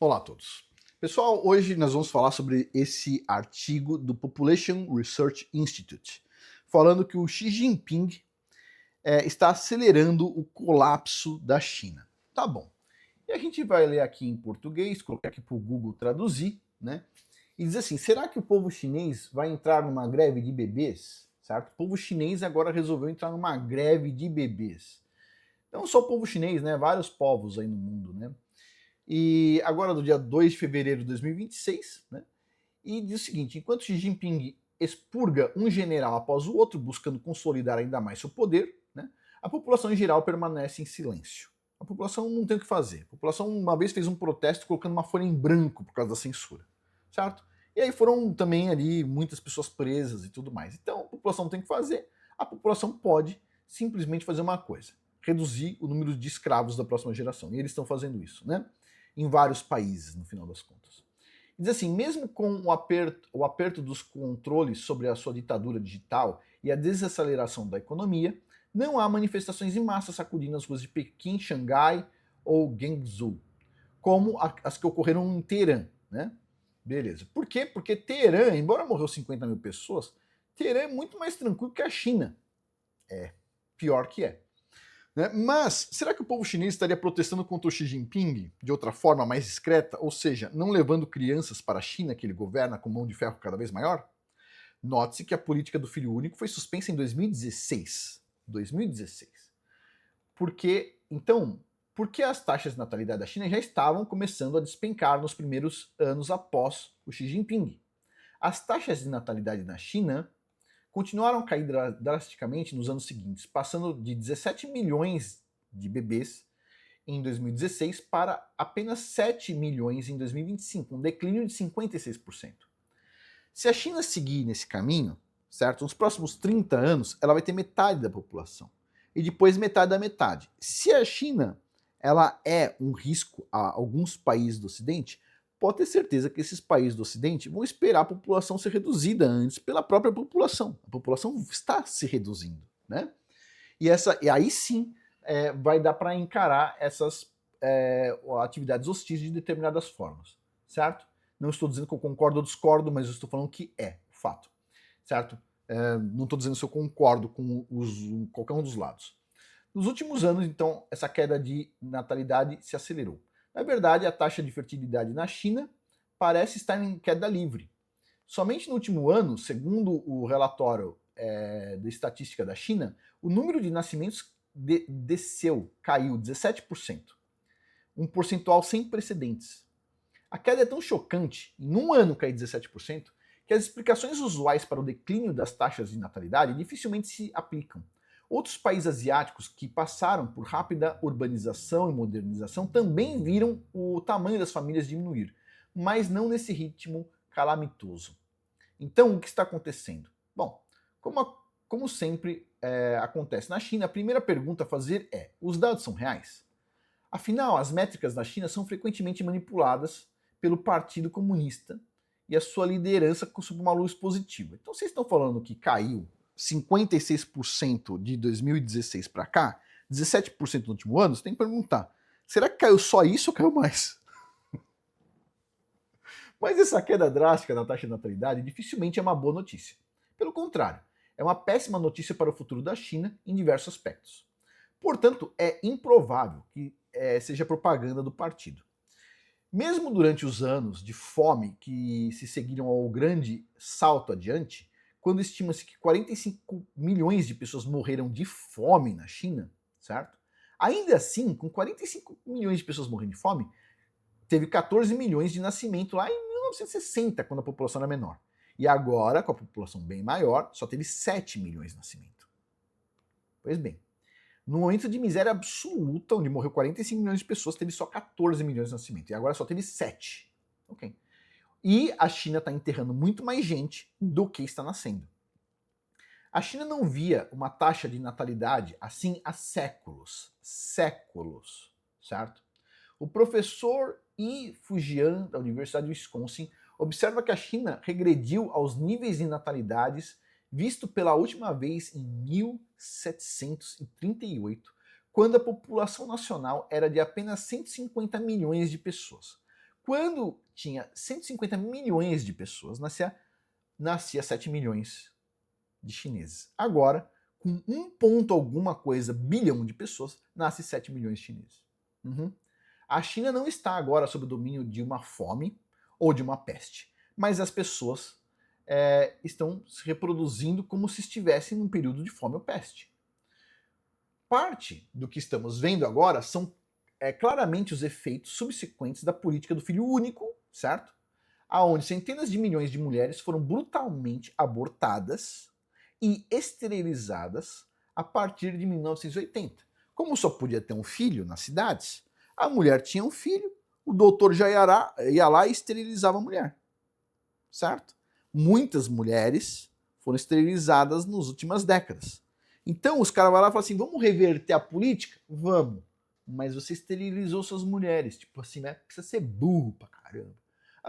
Olá a todos. Pessoal, hoje nós vamos falar sobre esse artigo do Population Research Institute, falando que o Xi Jinping está acelerando o colapso da China. Tá bom. E a gente vai ler aqui em português, colocar aqui para o Google traduzir, né? E diz assim: será que o povo chinês vai entrar numa greve de bebês? Certo? O povo chinês agora resolveu entrar numa greve de bebês. Não só o povo chinês, né? Vários povos aí no mundo, né? E agora, no dia 2 de fevereiro de 2026, né? E diz o seguinte: enquanto Xi Jinping expurga um general após o outro, buscando consolidar ainda mais seu poder, né? A população em geral permanece em silêncio. A população não tem o que fazer. A população uma vez fez um protesto colocando uma folha em branco por causa da censura, certo? E aí foram também ali muitas pessoas presas e tudo mais. Então a população não tem o que fazer. A população pode simplesmente fazer uma coisa: reduzir o número de escravos da próxima geração. E eles estão fazendo isso, né? Em vários países, no final das contas. Diz assim: mesmo com o aperto dos controles sobre a sua ditadura digital e a desaceleração da economia, não há manifestações em massa sacudindo as ruas de Pequim, Xangai ou Guangzhou, como as que ocorreram em Teherã, né? Beleza. Por quê? Porque Teherã, embora morreu 50 mil pessoas, Teherã é muito mais tranquilo que a China. É, pior que é. Né? Mas será que o povo chinês estaria protestando contra o Xi Jinping de outra forma mais discreta, ou seja, não levando crianças para a China que ele governa com mão de ferro cada vez maior? Note-se que a política do filho único foi suspensa em 2016. 2016. Porque as taxas de natalidade da China já estavam começando a despencar nos primeiros anos após o Xi Jinping. As taxas de natalidade na China continuaram a cair drasticamente nos anos seguintes, passando de 17 milhões de bebês em 2016 para apenas 7 milhões em 2025, um declínio de 56%. Se a China seguir nesse caminho, certo? Nos próximos 30 anos, ela vai ter metade da população. E depois metade da metade. Se a China ela é um risco a alguns países do Ocidente, pode ter certeza que esses países do Ocidente vão esperar a população ser reduzida antes pela própria população. A população está se reduzindo, né? E aí sim vai dar para encarar essas atividades hostis de determinadas formas, certo? Não estou dizendo que eu concordo ou discordo, mas eu estou falando que é fato, certo? Não estou dizendo se eu concordo com qualquer um dos lados. Nos últimos anos, então, essa queda de natalidade se acelerou. Na verdade, a taxa de fertilidade na China parece estar em queda livre. Somente no último ano, segundo o relatório de estatística da China, o número de nascimentos desceu, caiu 17%. Um percentual sem precedentes. A queda é tão chocante, em um ano cair 17%, que as explicações usuais para o declínio das taxas de natalidade dificilmente se aplicam. Outros países asiáticos que passaram por rápida urbanização e modernização também viram o tamanho das famílias diminuir, mas não nesse ritmo calamitoso. Então, o que está acontecendo? Bom, como sempre acontece na China, a primeira pergunta a fazer é: os dados são reais? Afinal, as métricas da China são frequentemente manipuladas pelo Partido Comunista e a sua liderança sob uma luz positiva. Então, vocês estão falando que caiu 56% de 2016 para cá, 17% no último ano, você tem que perguntar: será que caiu só isso ou caiu mais? Mas essa queda drástica da taxa de natalidade dificilmente é uma boa notícia. Pelo contrário, é uma péssima notícia para o futuro da China em diversos aspectos. Portanto, é improvável que seja propaganda do partido. Mesmo durante os anos de fome que se seguiram ao grande salto adiante, quando estima-se que 45 milhões de pessoas morreram de fome na China, certo? Ainda assim, com 45 milhões de pessoas morrendo de fome, teve 14 milhões de nascimento lá em 1960, quando a população era menor. E agora, com a população bem maior, só teve 7 milhões de nascimento. Pois bem, no momento de miséria absoluta, onde morreu 45 milhões de pessoas, teve só 14 milhões de nascimento. E agora só teve 7. Ok. E a China está enterrando muito mais gente do que está nascendo. A China não via uma taxa de natalidade assim há séculos. Séculos, certo? O professor Yi Fujian, da Universidade de Wisconsin, observa que a China regrediu aos níveis de natalidades visto pela última vez em 1738, quando a população nacional era de apenas 150 milhões de pessoas. Quando tinha 150 milhões de pessoas, nascia 7 milhões de chineses. Agora, com 1 ponto alguma coisa bilhão de pessoas, nasce 7 milhões de chineses. A China não está agora sob o domínio de uma fome ou de uma peste, mas as pessoas estão se reproduzindo como se estivessem num período de fome ou peste. Parte do que estamos vendo agora são claramente os efeitos subsequentes da política do filho único, certo? Aonde centenas de milhões de mulheres foram brutalmente abortadas e esterilizadas a partir de 1980. Como só podia ter um filho nas cidades, a mulher tinha um filho, o doutor já ia lá e esterilizava a mulher, certo? Muitas mulheres foram esterilizadas nas últimas décadas. Então os caras vão lá e falam assim, vamos reverter a política? Vamos. Mas você esterilizou suas mulheres. Tipo assim, né? Precisa ser burro pra caramba.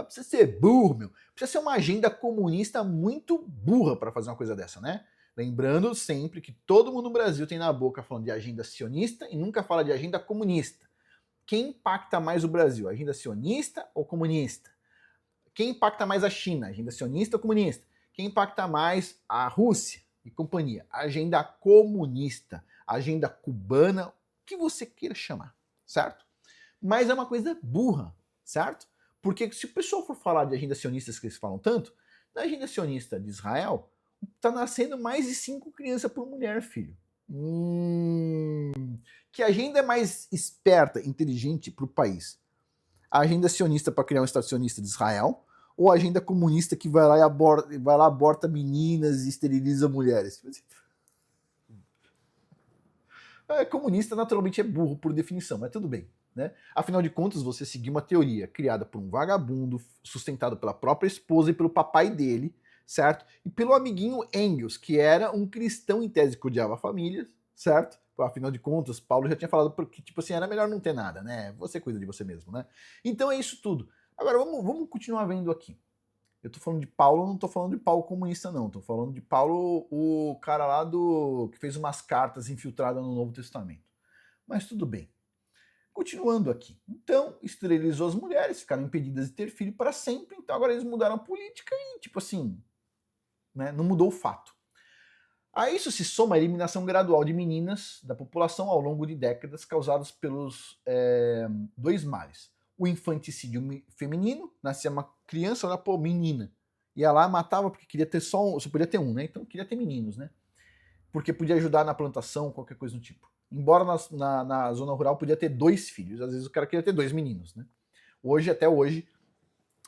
Precisa ser burro, meu. Precisa ser uma agenda comunista muito burra para fazer uma coisa dessa, né? Lembrando sempre que todo mundo no Brasil tem na boca falando de agenda sionista e nunca fala de agenda comunista. Quem impacta mais o Brasil? Agenda sionista ou comunista? Quem impacta mais a China? Agenda sionista ou comunista? Quem impacta mais a Rússia e companhia? Agenda comunista, agenda cubana, o que você queira chamar, certo? Mas é uma coisa burra, certo? Porque se o pessoal for falar de agendas sionistas que eles falam tanto, na agenda sionista de Israel, tá nascendo mais de 5 crianças por mulher, filho. Que agenda é mais esperta, inteligente para o país? A agenda sionista para criar um Estado sionista de Israel ou a agenda comunista que vai lá e aborta meninas e esteriliza mulheres? Comunista naturalmente é burro por definição, mas tudo bem. Né? Afinal de contas, você seguiu uma teoria criada por um vagabundo, sustentado pela própria esposa e pelo papai dele, certo? E pelo amiguinho Engels, que era um cristão em tese que odiava famílias, certo? Afinal de contas, Paulo já tinha falado que, tipo assim, era melhor não ter nada, né? Você cuida de você mesmo, né? Então é isso tudo. Agora, vamos continuar vendo aqui. Eu tô falando de Paulo, não tô falando de Paulo comunista, não. Tô falando de Paulo, o cara lá que fez umas cartas infiltradas no Novo Testamento. Mas tudo bem. Continuando aqui. Então, esterilizou as mulheres, ficaram impedidas de ter filho para sempre. Então agora eles mudaram a política e, tipo assim, né, não mudou o fato. A isso se soma a eliminação gradual de meninas da população ao longo de décadas, causadas pelos 2 males. O infanticídio feminino, nascia uma criança, olha, pô, menina. Ia lá, matava, porque queria ter só podia ter um, né? Então queria ter meninos, né? Porque podia ajudar na plantação, qualquer coisa do tipo. Embora na zona rural podia ter 2 filhos, às vezes o cara queria ter 2 meninos, né? Até hoje,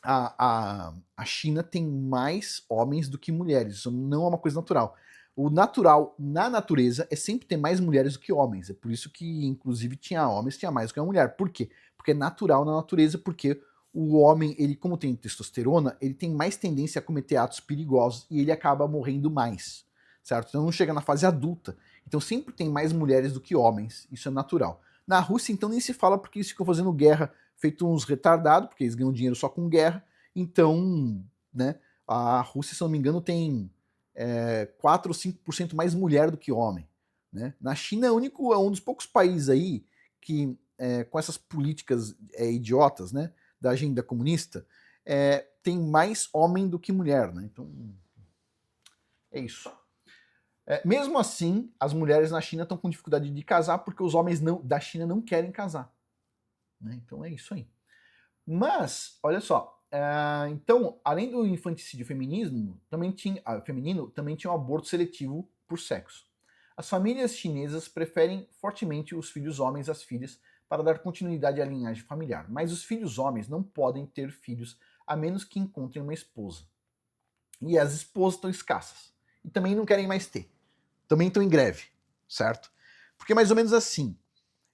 a China tem mais homens do que mulheres. Isso não é uma coisa natural. O natural na natureza é sempre ter mais mulheres do que homens. É por isso que, inclusive, tinha homens, tinha mais do que uma mulher. Por quê? Porque é natural na natureza, porque o homem, ele, como tem testosterona, ele tem mais tendência a cometer atos perigosos e ele acaba morrendo mais, certo? Então não chega na fase adulta. Então sempre tem mais mulheres do que homens. Isso é natural. Na Rússia, então, nem se fala porque eles ficam fazendo guerra feito uns retardados, porque eles ganham dinheiro só com guerra. Então, né, a Rússia, se não me engano, tem 4 ou 5% mais mulher do que homem. Né? Na China é um dos poucos países aí que, com essas políticas idiotas, né, da agenda comunista, tem mais homem do que mulher. Né? Então, é isso. Mesmo assim, as mulheres na China estão com dificuldade de casar porque os homens da China não querem casar. Né? Então é isso aí. Mas, olha só, então, além do infanticídio feminino, também tinha um aborto seletivo por sexo. As famílias chinesas preferem fortemente os filhos homens às filhas para dar continuidade à linhagem familiar, mas os filhos homens não podem ter filhos a menos que encontrem uma esposa. E as esposas estão escassas. E também não querem mais ter. Também estão em greve, certo? Porque é mais ou menos assim.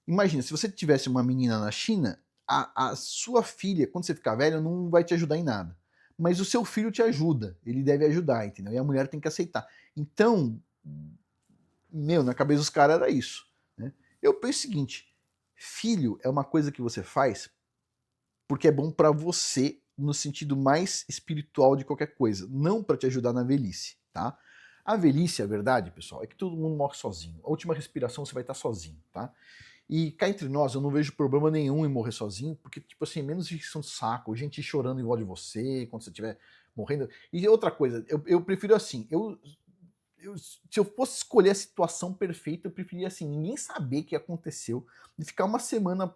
Imagina, se você tivesse uma menina na China, a sua filha, quando você ficar velho, não vai te ajudar em nada. Mas o seu filho te ajuda, ele deve ajudar, entendeu? E a mulher tem que aceitar. Então, na cabeça dos caras era isso. Né? Eu penso o seguinte, filho é uma coisa que você faz porque é bom para você no sentido mais espiritual de qualquer coisa, não para te ajudar na velhice, tá? A velhice, a verdade, pessoal, é que todo mundo morre sozinho. A última respiração você vai estar sozinho, tá? E cá entre nós, eu não vejo problema nenhum em morrer sozinho, porque, tipo assim, menos injeção de saco, gente chorando em volta de você, quando você estiver morrendo. E outra coisa, eu prefiro assim, se eu fosse escolher a situação perfeita, eu preferia assim, ninguém saber o que aconteceu e ficar uma semana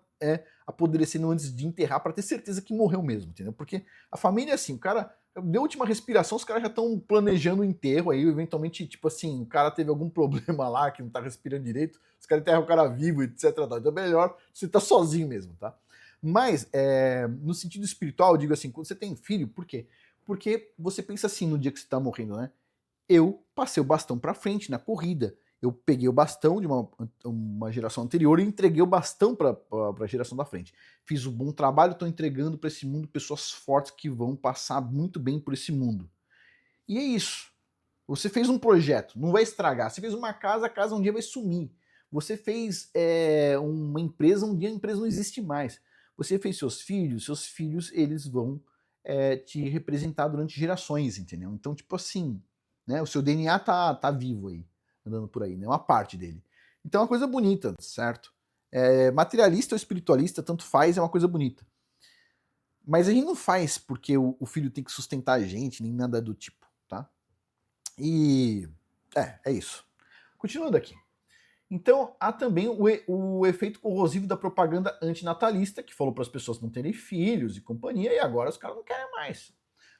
apodrecendo antes de enterrar para ter certeza que morreu mesmo, entendeu? Porque a família, assim, o cara deu a última respiração, os caras já estão planejando o enterro aí, eventualmente, tipo assim, o cara teve algum problema lá, que não tá respirando direito, os caras enterram o cara vivo, etc. Então é melhor você tá sozinho mesmo, tá? Mas, no sentido espiritual, eu digo assim, quando você tem filho, por quê? Porque você pensa assim no dia que você tá morrendo, né? Eu passei o bastão para frente na corrida. Eu peguei o bastão de uma geração anterior e entreguei o bastão para a geração da frente. Fiz um bom trabalho, estou entregando para esse mundo pessoas fortes que vão passar muito bem por esse mundo. E é isso. Você fez um projeto, não vai estragar. Você fez uma casa, a casa um dia vai sumir. Você fez uma empresa, um dia a empresa não existe mais. Você fez seus filhos eles vão te representar durante gerações, entendeu? Então, tipo assim, né, o seu DNA tá vivo aí, andando por aí, né? Uma parte dele. Então é uma coisa bonita, certo? Materialista ou espiritualista, tanto faz, é uma coisa bonita. Mas a gente não faz porque o filho tem que sustentar a gente, nem nada do tipo, tá? E é isso. Continuando aqui. Então, há também o efeito corrosivo da propaganda antinatalista, que falou para as pessoas não terem filhos e companhia, e agora os caras não querem mais.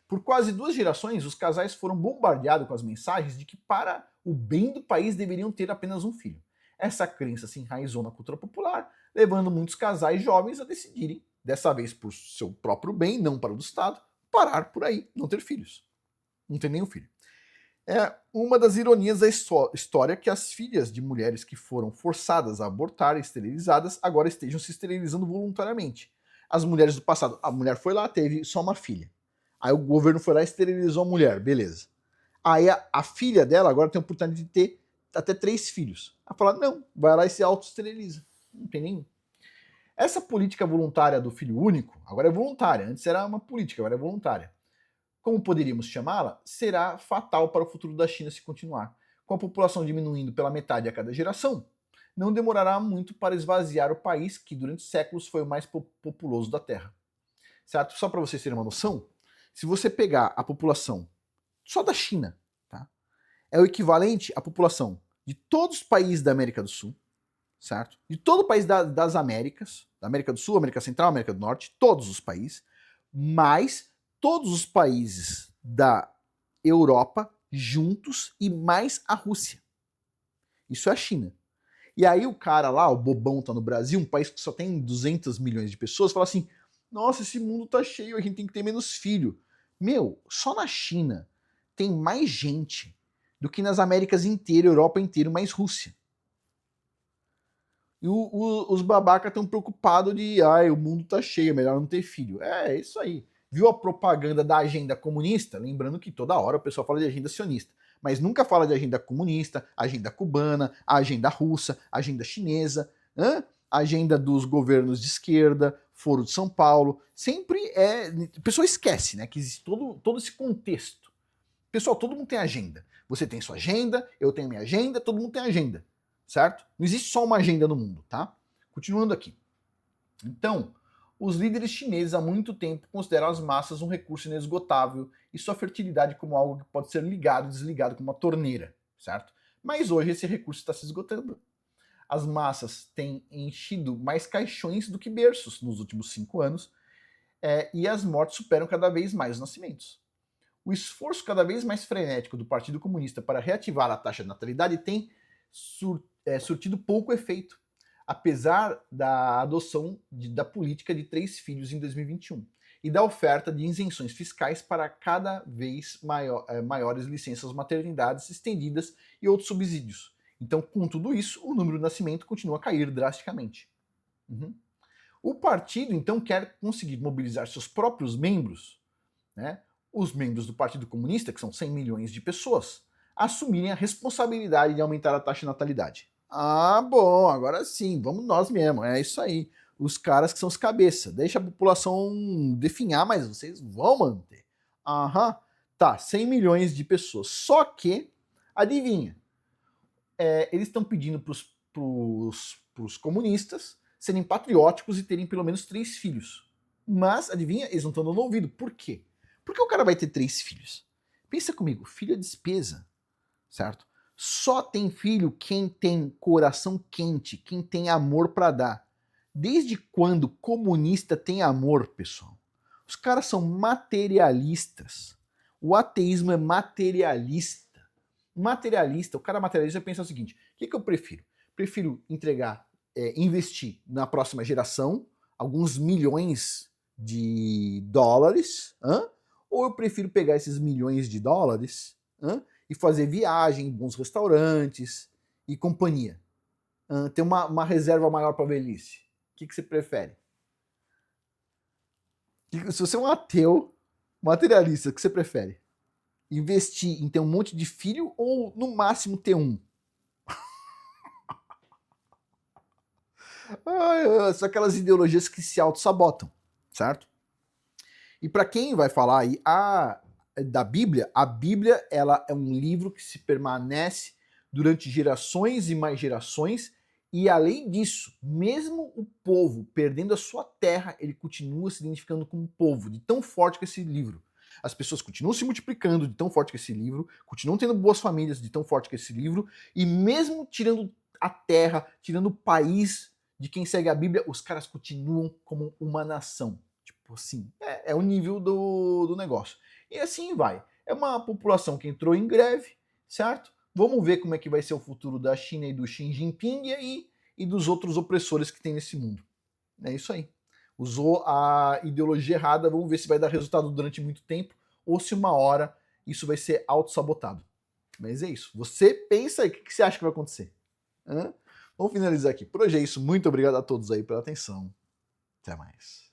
Por quase 2 gerações, os casais foram bombardeados com as mensagens de que, para o bem do país, deveriam ter apenas um filho. Essa crença se enraizou na cultura popular, levando muitos casais jovens a decidirem, dessa vez por seu próprio bem, não para o do Estado, parar por aí, não ter filhos. Não ter nenhum filho. É uma das ironias da história que as filhas de mulheres que foram forçadas a abortar, esterilizadas, agora estejam se esterilizando voluntariamente. As mulheres do passado, a mulher foi lá, teve só uma filha. Aí o governo foi lá e esterilizou a mulher, beleza. Aí a filha dela agora tem a oportunidade de ter até 3 filhos. Ela fala, não, vai lá e se auto-esteriliza. Não tem nenhum. Essa política voluntária do filho único, agora é voluntária. Antes era uma política, agora é voluntária. Como poderíamos chamá-la, será fatal para o futuro da China se continuar. Com a população diminuindo pela metade a cada geração, não demorará muito para esvaziar o país que durante séculos foi o mais populoso da Terra. Certo? Só para vocês terem uma noção, se você pegar a população só da China, tá? É o equivalente à população de todos os países da América do Sul, certo? De todo o país das Américas, da América do Sul, América Central, América do Norte, todos os países, mais todos os países da Europa juntos e mais a Rússia. Isso é a China. E aí o cara lá, o bobão tá no Brasil, um país que só tem 200 milhões de pessoas, fala assim, nossa, esse mundo tá cheio, a gente tem que ter menos filho. Meu, só na China tem mais gente do que nas Américas inteira, Europa inteira, mais Rússia. E os babacas estão preocupados de, o mundo tá cheio, é melhor não ter filho. É isso aí. Viu a propaganda da agenda comunista? Lembrando que toda hora o pessoal fala de agenda sionista, mas nunca fala de agenda comunista, agenda cubana, agenda russa, agenda chinesa, agenda dos governos de esquerda, Foro de São Paulo. Sempre a pessoa esquece, né, que existe todo esse contexto. Pessoal, todo mundo tem agenda. Você tem sua agenda, eu tenho minha agenda, todo mundo tem agenda. Certo? Não existe só uma agenda no mundo, tá? Continuando aqui. Então, os líderes chineses há muito tempo consideram as massas um recurso inesgotável e sua fertilidade como algo que pode ser ligado e desligado como uma torneira, certo? Mas hoje esse recurso está se esgotando. As massas têm enchido mais caixões do que berços nos últimos 5 anos e as mortes superam cada vez mais os nascimentos. O esforço cada vez mais frenético do Partido Comunista para reativar a taxa de natalidade tem surtido pouco efeito, apesar da adoção da política de 3 filhos em 2021 e da oferta de isenções fiscais para cada vez maiores licenças maternidades estendidas e outros subsídios. Então, com tudo isso, o número de nascimento continua a cair drasticamente. O partido, então, quer conseguir mobilizar seus próprios membros, né, os membros do Partido Comunista, que são 100 milhões de pessoas, assumirem a responsabilidade de aumentar a taxa de natalidade. Ah, bom, agora sim, vamos nós mesmos, é isso aí. Os caras que são os cabeça, deixa a população definhar, mas vocês vão manter. Aham, tá, 100 milhões de pessoas. Só que, adivinha, eles estão pedindo pros os comunistas serem patrióticos e terem pelo menos 3 filhos. Mas, adivinha, eles não estão dando ouvido. Por quê? Por que o cara vai ter 3 filhos? Pensa comigo, filho é despesa, certo? Só tem filho quem tem coração quente, quem tem amor para dar. Desde quando comunista tem amor, pessoal? Os caras são materialistas. O ateísmo é materialista. Materialista, o cara materialista pensa o seguinte: o que eu prefiro? Prefiro investir na próxima geração alguns milhões de dólares, ou eu prefiro pegar esses milhões de dólares e fazer viagem, bons restaurantes e companhia. Ter uma reserva maior para a velhice. O que você prefere? Se você é um ateu materialista, o que você prefere? Investir em ter um monte de filho ou, no máximo, ter um? São aquelas ideologias que se auto-sabotam, certo? E para quem vai falar aí da Bíblia, a Bíblia ela é um livro que se permanece durante gerações e mais gerações, e além disso, mesmo o povo perdendo a sua terra, ele continua se identificando como povo, de tão forte que é esse livro. As pessoas continuam se multiplicando de tão forte que é esse livro, continuam tendo boas famílias de tão forte que é esse livro, e mesmo tirando a terra, tirando o país de quem segue a Bíblia, os caras continuam como uma nação. Tipo assim, é o nível do negócio. E assim vai. É uma população que entrou em greve, certo? Vamos ver como é que vai ser o futuro da China e do Xi Jinping e dos outros opressores que tem nesse mundo. É isso aí. Usou a ideologia errada, vamos ver se vai dar resultado durante muito tempo ou se uma hora isso vai ser autossabotado. Mas é isso. Você pensa aí, o que você acha que vai acontecer? Vamos finalizar aqui. Por hoje é isso. Muito obrigado a todos aí pela atenção. Até mais.